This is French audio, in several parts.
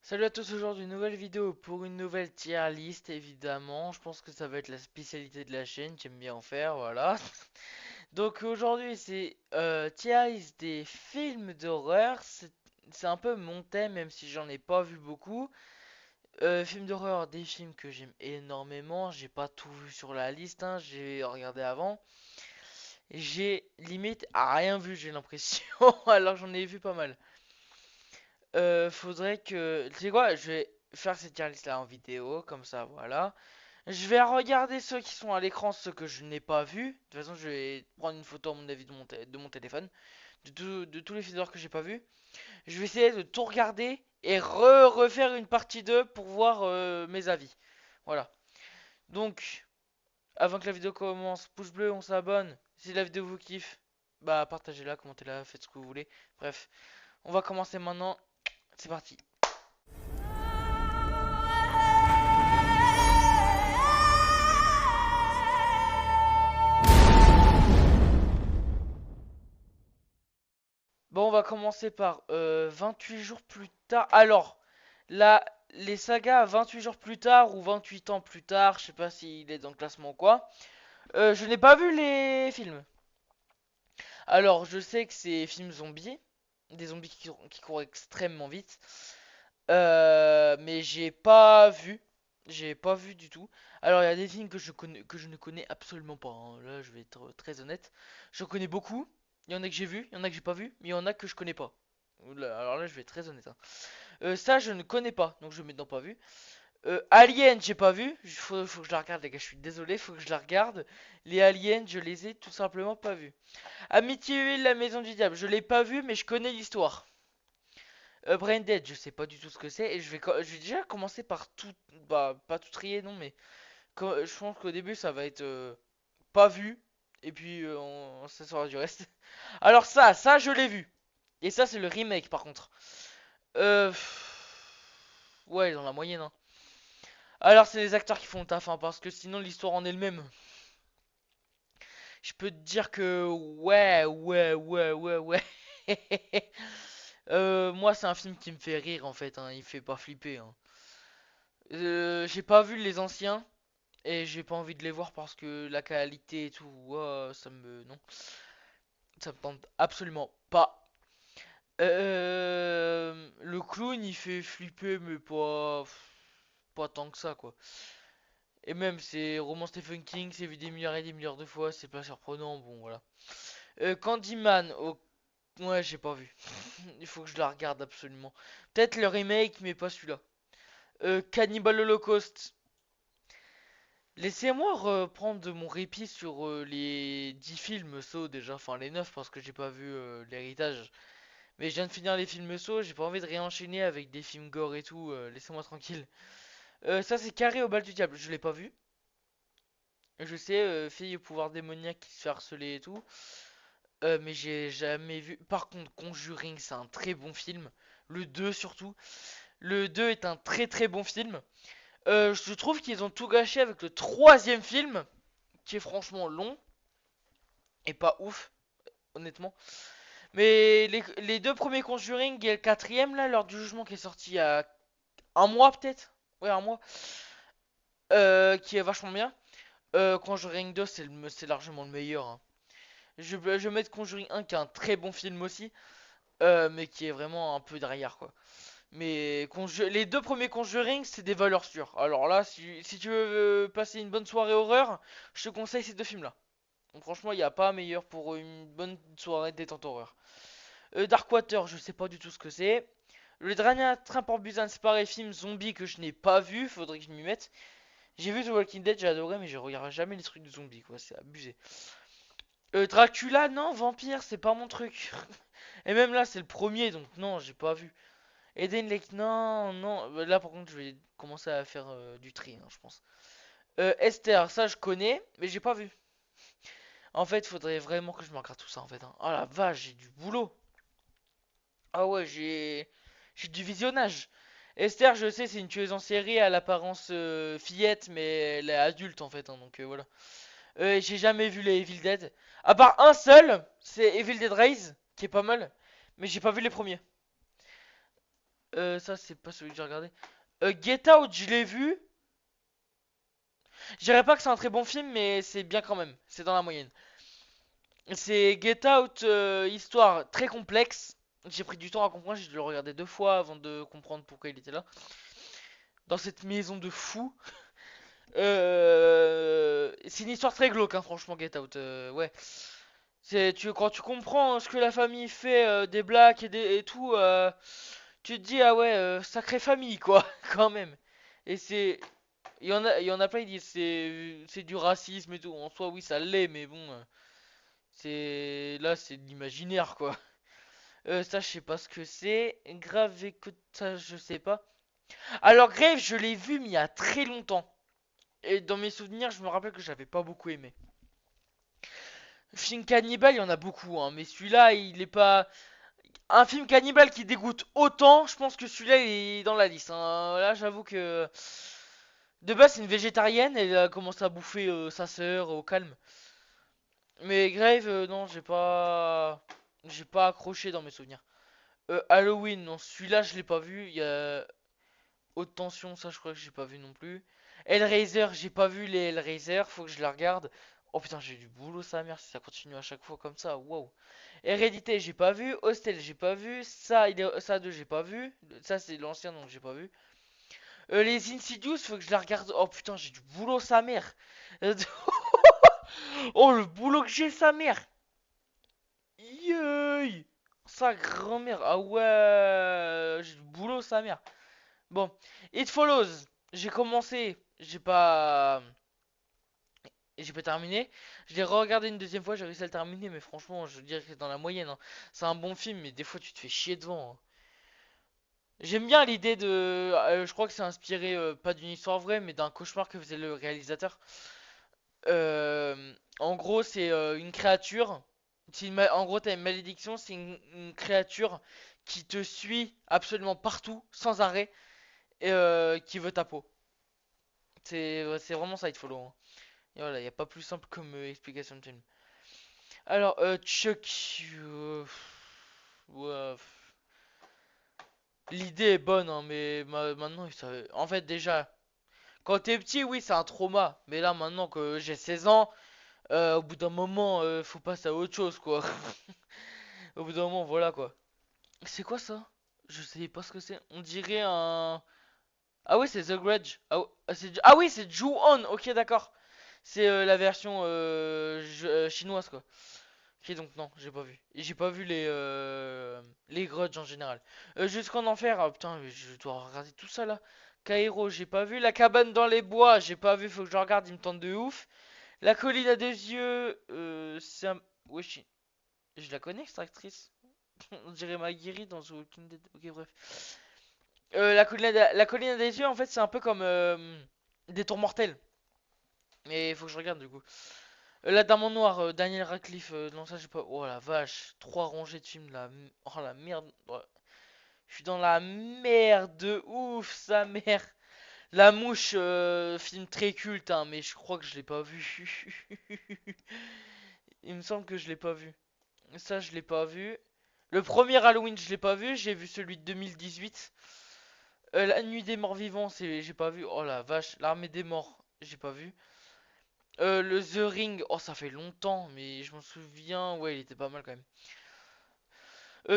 Salut à tous, aujourd'hui une nouvelle vidéo pour une nouvelle tier list évidemment. Je pense que ça va être la spécialité de la chaîne, j'aime bien en faire, voilà. Donc aujourd'hui c'est tier list des films d'horreur. C'est un peu mon thème même si j'en ai pas vu beaucoup. Films d'horreur, des films que j'aime énormément. J'ai pas tout vu sur la liste, hein, j'ai regardé avant. J'ai limite rien vu, j'ai l'impression, alors j'en ai vu pas mal. Faudrait que. Tu sais quoi? Je vais faire cette tier list là en vidéo, comme ça, voilà. Je vais regarder ceux qui sont à l'écran, ceux que je n'ai pas vus. De toute façon, je vais prendre une photo à mon avis de mon téléphone, de tous les films que j'ai pas vus. Je vais essayer de tout regarder et refaire une partie 2 pour voir mes avis. Voilà. Donc, avant que la vidéo commence, pouce bleu, on s'abonne. Si la vidéo vous kiffe, bah partagez-la, commentez-la, faites ce que vous voulez. Bref, on va commencer maintenant. C'est parti. Bon, on va commencer par 28 jours plus tard. Alors, là, les sagas 28 jours plus tard ou 28 ans plus tard, je sais pas s'il est dans le classement ou quoi. Je n'ai pas vu les films. Alors, je sais que c'est films zombies, des zombies qui courent extrêmement vite. Mais j'ai pas vu. J'ai pas vu du tout. Alors, il y a des films que je ne connais absolument pas, hein. Là, je vais être très honnête. Je connais beaucoup. Il y en a que j'ai vu, il y en a que j'ai pas vu, mais il y en a que je connais pas. Alors là, je vais être très honnête, hein. Ça, je ne connais pas, donc je mets dans pas vu. Alien, j'ai pas vu. Faut que je la regarde, les gars. Je suis désolé, faut que je la regarde. Les aliens, je les ai tout simplement pas vus. Amityville, la maison du diable, je l'ai pas vu, mais je connais l'histoire. Brain Dead, je sais pas du tout ce que c'est. Et je vais déjà commencer par tout. Bah, pas tout trier, non, mais je pense qu'au début, ça va être pas vu. Et puis, ça sera du reste. Alors, ça, je l'ai vu. Et ça, c'est le remake, par contre. Ouais, dans la moyenne, hein. Alors, c'est les acteurs qui font le taf, hein, parce que sinon, l'histoire en elle-même. Je peux te dire que. Ouais. Moi, c'est un film qui me fait rire, en fait, hein. Il fait pas flipper, hein. J'ai pas vu les anciens. Et j'ai pas envie de les voir parce que la qualité et tout, ouah, ça me. Non. Ça me tente absolument pas. Le clown il fait flipper, mais pas tant que ça, quoi. Et même, c'est roman Stephen King, c'est vu des milliards de fois, c'est pas surprenant, bon voilà. Candyman, oh, ouais, j'ai pas vu. Il faut que je la regarde absolument. Peut-être le remake, mais pas celui-là. Cannibal Holocaust. Laissez-moi reprendre de mon répit sur les 10 films Saw déjà, enfin les 9 parce que j'ai pas vu l'héritage. Mais je viens de finir les films Saw, j'ai pas envie de réenchaîner avec des films gore et tout, laissez-moi tranquille. Ça c'est Carré au bal du diable, je l'ai pas vu. Je sais, fille au pouvoir démoniaque qui se fait harceler et tout. Mais j'ai jamais vu. Par contre, Conjuring c'est un très bon film. Le 2 surtout. Le 2 est un très bon film. Je trouve qu'ils ont tout gâché avec le troisième film, qui est franchement long et pas ouf, honnêtement. Mais les deux premiers Conjuring et le quatrième, là, l'heure du jugement qui est sorti il y a un mois peut-être. Ouais, un mois. Qui est vachement bien. Conjuring 2, c'est largement le meilleur, hein. Je vais mettre Conjuring 1 qui est un très bon film aussi. Mais qui est vraiment un peu derrière, quoi. Mais les deux premiers Conjuring, c'est des valeurs sûres. Alors là, si tu veux passer une bonne soirée horreur, je te conseille ces deux films-là. Donc franchement, il n'y a pas meilleur pour une bonne soirée détente horreur. Darkwater, je sais pas du tout ce que c'est. Le dernier train pour Busan, c'est pareil, film zombie que je n'ai pas vu, faudrait que je m'y mette. J'ai vu The Walking Dead, j'ai adoré, mais je regarde jamais les trucs de zombies, quoi, c'est abusé. Dracula, non, vampire, c'est pas mon truc. Et même là, c'est le premier, donc non, j'ai pas vu. Eden Lake, non. Là, par contre, je vais commencer à faire du tri, hein, je pense. Esther, ça, je connais, mais j'ai pas vu. En fait, faudrait vraiment que je me regarde tout ça, en fait, hein. Oh la vache, j'ai du boulot. Ah ouais, j'ai du visionnage. Esther, je sais, c'est une tueuse en série à l'apparence fillette, mais elle est adulte en fait, hein, donc voilà. J'ai jamais vu les Evil Dead. À part un seul, c'est Evil Dead Rise, qui est pas mal, mais j'ai pas vu les premiers. Ça, c'est pas celui que j'ai regardé. Get Out, je l'ai vu. Je dirais pas que c'est un très bon film, mais c'est bien quand même. C'est dans la moyenne. C'est Get Out, histoire très complexe. J'ai pris du temps à comprendre, j'ai dû le regarder 2 fois avant de comprendre pourquoi il était là. Dans cette maison de fous. C'est une histoire très glauque, hein, franchement, Get Out. Ouais. Quand tu comprends ce que la famille fait, des blagues et tout, tu te dis, ah ouais, sacrée famille, quoi, quand même. Et c'est. Il y en a plein, ils disent c'est du racisme et tout. En soi, oui, ça l'est, mais bon, c'est de l'imaginaire, quoi. Ça, je sais pas ce que c'est. Grave, écoute, ça, je sais pas. Alors, Grave, je l'ai vu, mais il y a très longtemps. Et dans mes souvenirs, je me rappelle que j'avais pas beaucoup aimé. Film cannibale, il y en a beaucoup, hein, mais celui-là, il est pas. Un film cannibale qui dégoûte autant, je pense que celui-là, il est dans la liste, hein. Là, j'avoue que. De base, c'est une végétarienne, elle a commencé à bouffer sa sœur au calme. Mais Grave, non, j'ai pas accroché dans mes souvenirs. Halloween, non, celui-là, je l'ai pas vu. Il y a Haute Tension, ça, je crois que j'ai pas vu non plus. Hellraiser, j'ai pas vu les Hellraiser, faut que je la regarde. Oh putain, j'ai du boulot, sa mère, si ça continue à chaque fois comme ça, waouh. Hérédité, j'ai pas vu. Hostel, j'ai pas vu. Ça 2, j'ai pas vu. Ça, c'est l'ancien, donc j'ai pas vu. Les Insidious, faut que je la regarde. Oh putain, j'ai du boulot, sa mère. Oh, le boulot que j'ai, sa mère. Yeuy. Sa grand-mère. Ah ouais, j'ai du boulot, sa mère. Bon, It Follows. J'ai commencé. J'ai pas terminé. Je l'ai regardé une deuxième fois, j'ai réussi à le terminer, mais franchement, je dirais que c'est dans la moyenne, hein. C'est un bon film, mais des fois tu te fais chier devant, hein. J'aime bien l'idée de. Je crois que c'est inspiré pas d'une histoire vraie, mais d'un cauchemar que faisait le réalisateur. En gros, c'est une créature. En gros, t'as une malédiction, c'est une créature qui te suit absolument partout, sans arrêt, et qui veut ta peau. C'est vraiment ça, il te follow, hein. Et voilà, y a pas plus simple comme explication de film. Alors, Chuck. Ouais, l'idée est bonne, hein, mais maintenant, en fait, déjà, quand t'es petit, oui, c'est un trauma. Mais là, maintenant que j'ai 16 ans, au bout d'un moment, faut passer à autre chose, quoi. Au bout d'un moment, voilà, quoi. C'est quoi ça? Je sais pas ce que c'est. On dirait un. Ah oui, c'est The Grudge. Ah oui, c'est Ju-On. Ok, d'accord. C'est la version chinoise, quoi. Ok, donc non, j'ai pas vu. Et j'ai pas vu les grudges en général. Jusqu'en enfer, ah, putain, je dois regarder tout ça là. Kairo, j'ai pas vu. La cabane dans les bois, j'ai pas vu, faut que je regarde, il me tente de ouf. La colline à des yeux, c'est un. Wesh, je la connais cette actrice. On dirait Maguire dans The Walking Dead. Ok, bref. La colline à des yeux, en fait, c'est un peu comme des tours mortels. Mais il faut que je regarde du coup. La Dame en Noir, Daniel Radcliffe, non ça j'ai pas. Oh la vache, 3 rangées de films là. Oh la merde. Ouais. Je suis dans la merde de ouf, sa mère. La Mouche, film très culte, hein, mais je crois que je l'ai pas vu. Il me semble que je l'ai pas vu. Ça, je l'ai pas vu. Le premier Halloween, je l'ai pas vu. J'ai vu celui de 2018. La Nuit des Morts Vivants, j'ai pas vu. Oh la vache, l'Armée des Morts, j'ai pas vu. Le The Ring, oh ça fait longtemps, mais je m'en souviens. Ouais, il était pas mal quand même.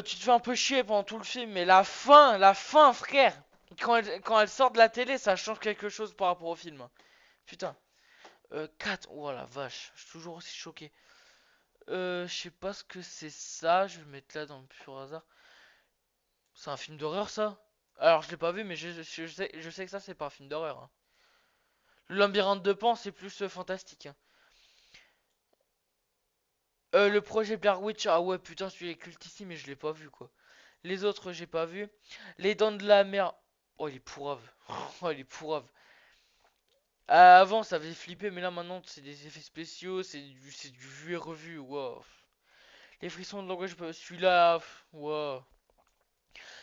Tu te fais un peu chier pendant tout le film, mais la fin, frère, quand elle sort de la télé, ça change quelque chose par rapport au film, hein. Putain. 4, oh la vache, je suis toujours aussi choqué. Je sais pas ce que c'est ça, je vais le mettre là dans le pur hasard. C'est un film d'horreur ça? Alors je l'ai pas vu, mais je sais que ça c'est pas un film d'horreur, hein. Le labyrinthe de Pan c'est plus fantastique, hein. Le projet Blair Witch, ah ouais putain celui-là est cultissime mais je l'ai pas vu quoi. Les autres j'ai pas vu. Les Dents de la Mer, oh il est pourrave. Oh il est pourrave. Avant ça faisait flipper mais là maintenant c'est des effets spéciaux, c'est du vu et revu, wow. Les frissons de langage, celui-là, wow.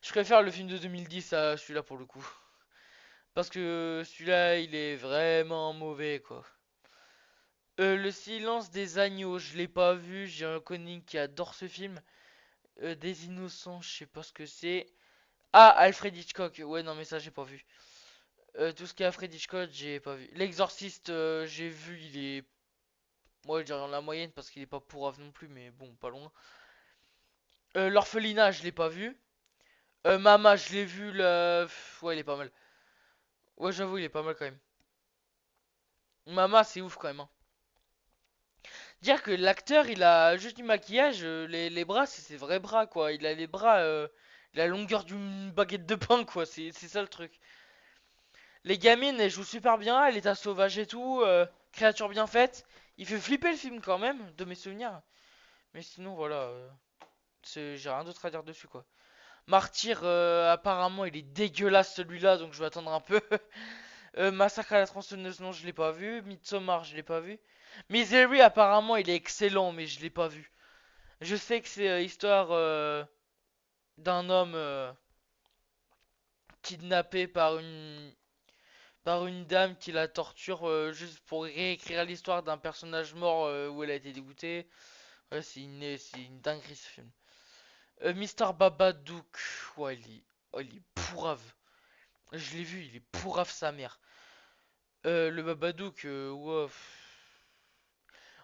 Je préfère le film de 2010 à celui-là pour le coup. Parce que celui-là il est vraiment mauvais quoi. Le silence des agneaux, je l'ai pas vu, j'ai un connard qui adore ce film. Des innocents, je sais pas ce que c'est. Ah, Alfred Hitchcock. Ouais, non, mais ça, j'ai pas vu. Tout ce qui est Alfred Hitchcock, j'ai pas vu. L'Exorciste, j'ai vu, il est. Moi, je dirais en la moyenne parce qu'il est pas pourrave non plus, mais bon, pas loin. L'Orphelinat, je l'ai pas vu. Mama, je l'ai vu. Ouais, il est pas mal. Ouais, j'avoue, il est pas mal quand même. Mama, c'est ouf quand même, hein. Dire que l'acteur, il a juste du maquillage, les bras, c'est ses vrais bras, quoi. Il a les bras, la longueur d'une baguette de pain, quoi. C'est ça le truc. Les gamines, elles jouent super bien, elle est à sauvage et tout, créature bien faite. Il fait flipper le film quand même, de mes souvenirs. Mais sinon, voilà, j'ai rien d'autre à dire dessus, quoi. Martyr, apparemment, il est dégueulasse celui-là, donc je vais attendre un peu. Massacre à la tronçonneuse, non, je l'ai pas vu. Midsommar, je l'ai pas vu. Misery, apparemment, il est excellent, mais je l'ai pas vu. Je sais que c'est histoire d'un homme kidnappé par une dame qui la torture juste pour réécrire l'histoire d'un personnage mort où elle a été dégoûtée. Ouais, c'est une dinguerie ce film. Mister Babadook, ouais, il est pourrave. Je l'ai vu, il est pourrave sa mère. Le Babadook, ouais.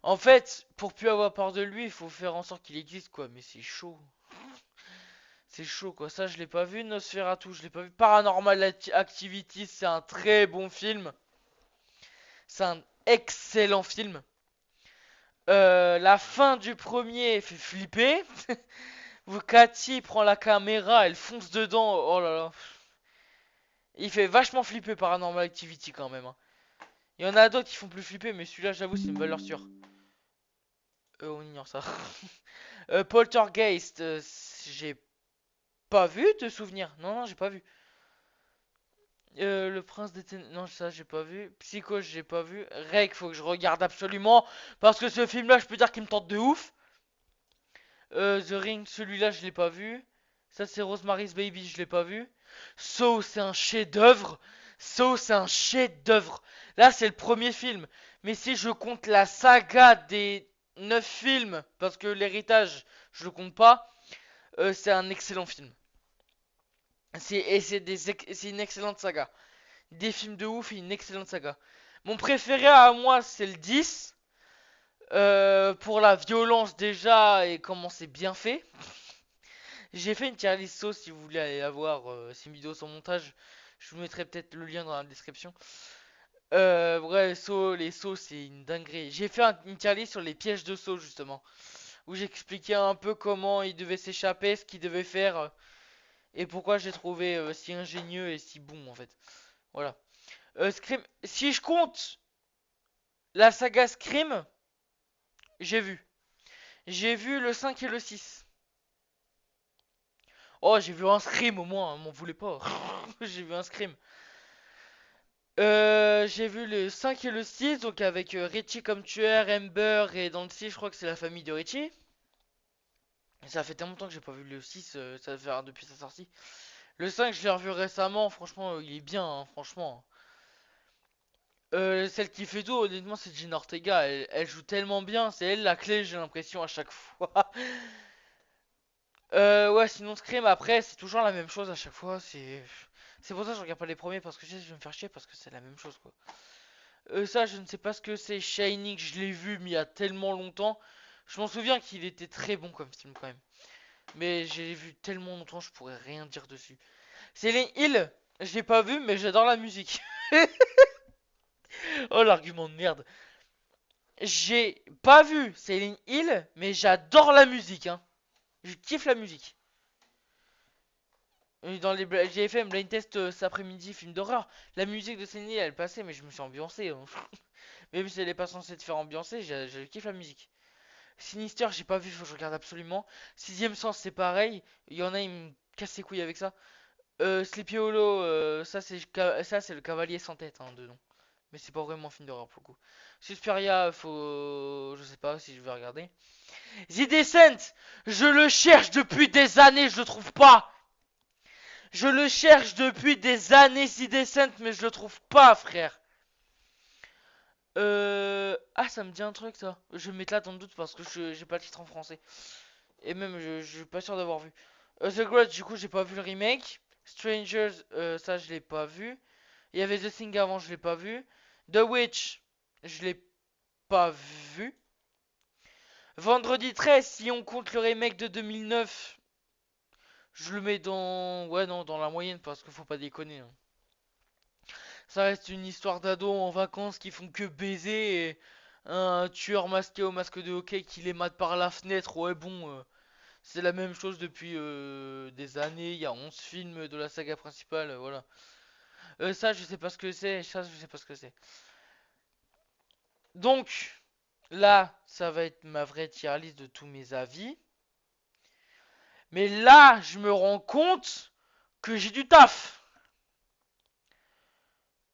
En fait, pour plus avoir peur de lui, il faut faire en sorte qu'il existe, quoi. Mais c'est chaud. C'est chaud, quoi. Ça, je l'ai pas vu. Nosferatu, je l'ai pas vu. Paranormal Activity, c'est un très bon film. C'est un excellent film. La fin du premier fait flipper. Où Cathy prend la caméra, elle fonce dedans. Oh là là. Il fait vachement flipper Paranormal Activity quand même, hein. Il y en a d'autres qui font plus flipper, mais celui-là, j'avoue, c'est une valeur sûre. On ignore ça. Poltergeist, j'ai pas vu de souvenir. Non, non, j'ai pas vu. Le Prince des Ténèbres, non, ça j'ai pas vu. Psycho, j'ai pas vu. Rec, faut que je regarde absolument. Parce que ce film-là, je peux dire qu'il me tente de ouf. The Ring, celui-là, je l'ai pas vu. Ça, c'est Rosemary's Baby, je l'ai pas vu. Saw, c'est un chef-d'œuvre. Saw, c'est un chef-d'œuvre. Là, c'est le premier film. Mais si je compte la saga des 9 films, parce que l'héritage, je le compte pas, c'est un excellent film. C'est une excellente saga. Des films de ouf et une excellente saga. Mon préféré à moi, c'est le 10. Pour la violence déjà et comment c'est bien fait. J'ai fait une tier list sauce si vous voulez aller la voir. C'est une vidéo sans montage. Je vous mettrai peut-être le lien dans la description. Bref, les sauts, c'est une dinguerie. J'ai fait une tier list sur les pièges de saut justement. Où j'expliquais un peu comment il devait s'échapper, ce qu'il devait faire. Et pourquoi j'ai trouvé si ingénieux et si bon en fait. Voilà. Scream, si je compte la saga Scream, j'ai vu. J'ai vu le 5 et le 6. Oh, j'ai vu un Scream au moins, m'en voulez pas. J'ai vu un Scream. J'ai vu le 5 et le 6, donc avec Richie comme tueur, Amber, et dans le 6, je crois que c'est la famille de Richie. Ça fait tellement longtemps que j'ai pas vu le 6, ça va faire depuis sa sortie. Le 5, je l'ai revu récemment, franchement, il est bien, hein, franchement. Celle qui fait tout, honnêtement, c'est Gina Ortega. Elle joue tellement bien, c'est elle la clé, j'ai l'impression, à chaque fois. Ouais, sinon Scream, après, c'est toujours la même chose à chaque fois. C'est pour ça que je regarde pas les premiers, parce que je sais que je vais me faire chier, parce que c'est la même chose, quoi. Ça, je ne sais pas ce que c'est. Shining, je l'ai vu, mais il y a tellement longtemps. Je m'en souviens qu'il était très bon comme film, quand même. Mais j'ai vu tellement longtemps, je pourrais rien dire dessus. Silent Hill, je l'ai pas vu, mais j'adore la musique. Oh, l'argument de merde. J'ai pas vu Silent Hill, mais j'adore la musique, hein. Je kiffe la musique. Dans les j'avais fait un blind test cet après-midi, film d'horreur. La musique de Silent Hill, elle passait, mais je me suis ambiancé, hein. Même si elle est pas censée te faire ambiancer, je kiffe la musique. Sinister, j'ai pas vu, faut que je regarde absolument. Sixième Sens, c'est pareil. Il y en a, ils me cassent les couilles avec ça. Sleepy Hollow, ça c'est le cavalier sans tête, hein, dedans. Mais c'est pas vraiment un film d'horreur pour le coup. Suspiria, je sais pas si je vais regarder. The Descent, je le cherche depuis des années, je le trouve pas. Je le cherche depuis des années, The Descent, mais je le trouve pas, frère. Ah, ça me dit un truc, ça. Je vais mettre là dans le doute parce que j'ai pas le titre en français. Et même, je suis pas sûr d'avoir vu. The Grudge, du coup, j'ai pas vu le remake. Strangers, ça je l'ai pas vu. Il y avait The Thing avant, je l'ai pas vu. The Witch, je l'ai pas vu. Vendredi 13, si on compte le remake de 2009, je le mets dans... Ouais, non, dans la moyenne parce qu'il faut pas déconner, hein. Ça reste une histoire d'ados en vacances qui font que baiser et un tueur masqué au masque de hockey qui les mate par la fenêtre. Ouais, bon, c'est la même chose depuis des années. Il y a 11 films de la saga principale, voilà. Ça, je sais pas ce que c'est. Ça, je sais pas ce que c'est. Donc, là, ça va être ma vraie tier list de tous mes avis. Mais là, je me rends compte que j'ai du taf.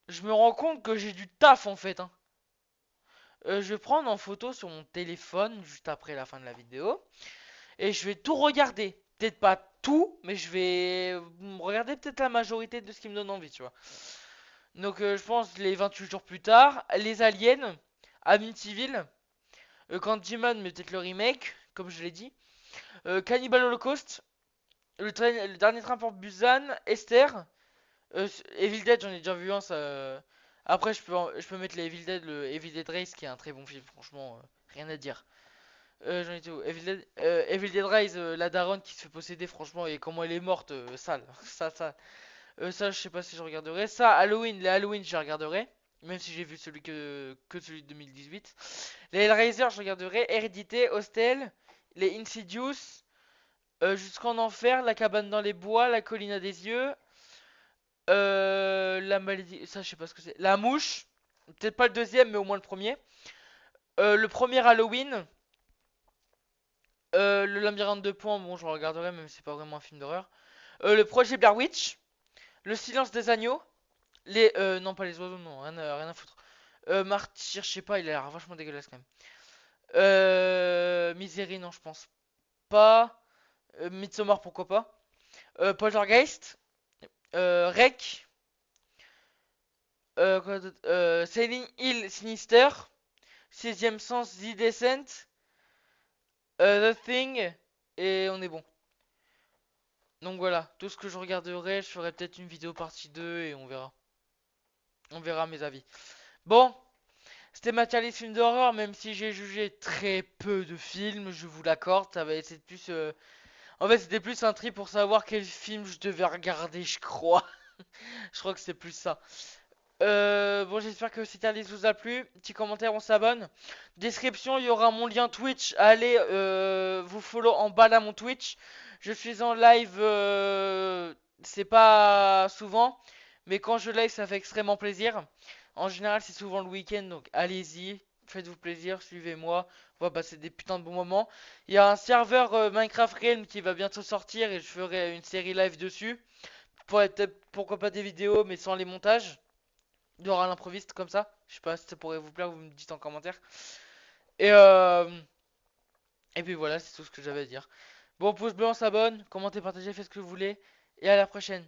Je me rends compte que j'ai du taf en fait, hein. Je vais prendre en photo sur mon téléphone juste après la fin de la vidéo. Et je vais tout regarder. Peut-être pas tout, mais je vais regarder peut-être la majorité de ce qui me donne envie, tu vois. Donc je pense les 28 jours plus tard, les aliens, Amityville, Candyman, mais peut-être le remake, comme je l'ai dit. Cannibal Holocaust, le dernier train pour Busan, Esther, Evil Dead, j'en ai déjà vu un, ça. Après, je peux mettre les Evil Dead, le Evil Dead Rise, qui est un très bon film, franchement, rien à dire. J'en étais où? Evil Dead Rise, la daronne qui se fait posséder, franchement, et comment elle est morte, sale. Ça. Ça, je sais pas si je regarderai. Ça, Halloween, les Halloween, je regarderai. Même si j'ai vu celui que celui de 2018. Les Hellraiser, je regarderai. Hérédité, Hostel, les Insidious, Jusqu'en Enfer, La cabane dans les bois, La colline à des yeux, La malédiction, ça je sais pas ce que c'est. La mouche, peut-être pas le deuxième, mais au moins le premier. Le premier Halloween, le labyrinthe de Pan, bon je le regarderai, même si c'est pas vraiment un film d'horreur. Le projet Blair Witch, Le silence des agneaux, non pas les oiseaux, non, rien à foutre. Martyr, je sais pas, il a l'air vachement dégueulasse quand même. Misery, non, je pense pas. Midsommar, pourquoi pas. Poltergeist, Rec, Silent Hill, Sinister, Sixième Sens, The Descent, The Thing, et on est bon. Donc voilà, tout ce que je regarderai, je ferai peut-être une vidéo partie 2 et on verra. On verra mes avis. Bon, c'était ma tier list film d'horreur, même si j'ai jugé très peu de films, je vous l'accorde. Ça va être plus. En fait, c'était plus un tri pour savoir quel film je devais regarder, je crois. Je crois que c'est plus ça. Bon, j'espère que cette tier list vous a plu. Petit commentaire, on s'abonne. Description, il y aura mon lien Twitch. Allez, vous follow en bas là mon Twitch. Je suis en live, c'est pas souvent, mais quand je live, ça fait extrêmement plaisir. En général, c'est souvent le week-end, donc allez-y, faites-vous plaisir, suivez-moi. On va passer des putains de bons moments. Il y a un serveur Minecraft Realm qui va bientôt sortir et je ferai une série live dessus. Pourquoi pas des vidéos, mais sans les montages. Il y aura l'improviste comme ça. Je sais pas si ça pourrait vous plaire, vous me dites en commentaire. Et, euh, et puis voilà, c'est tout ce que j'avais à dire. Bon, pouce bleu, on s'abonne, commentez, partagez, faites ce que vous voulez. Et à la prochaine.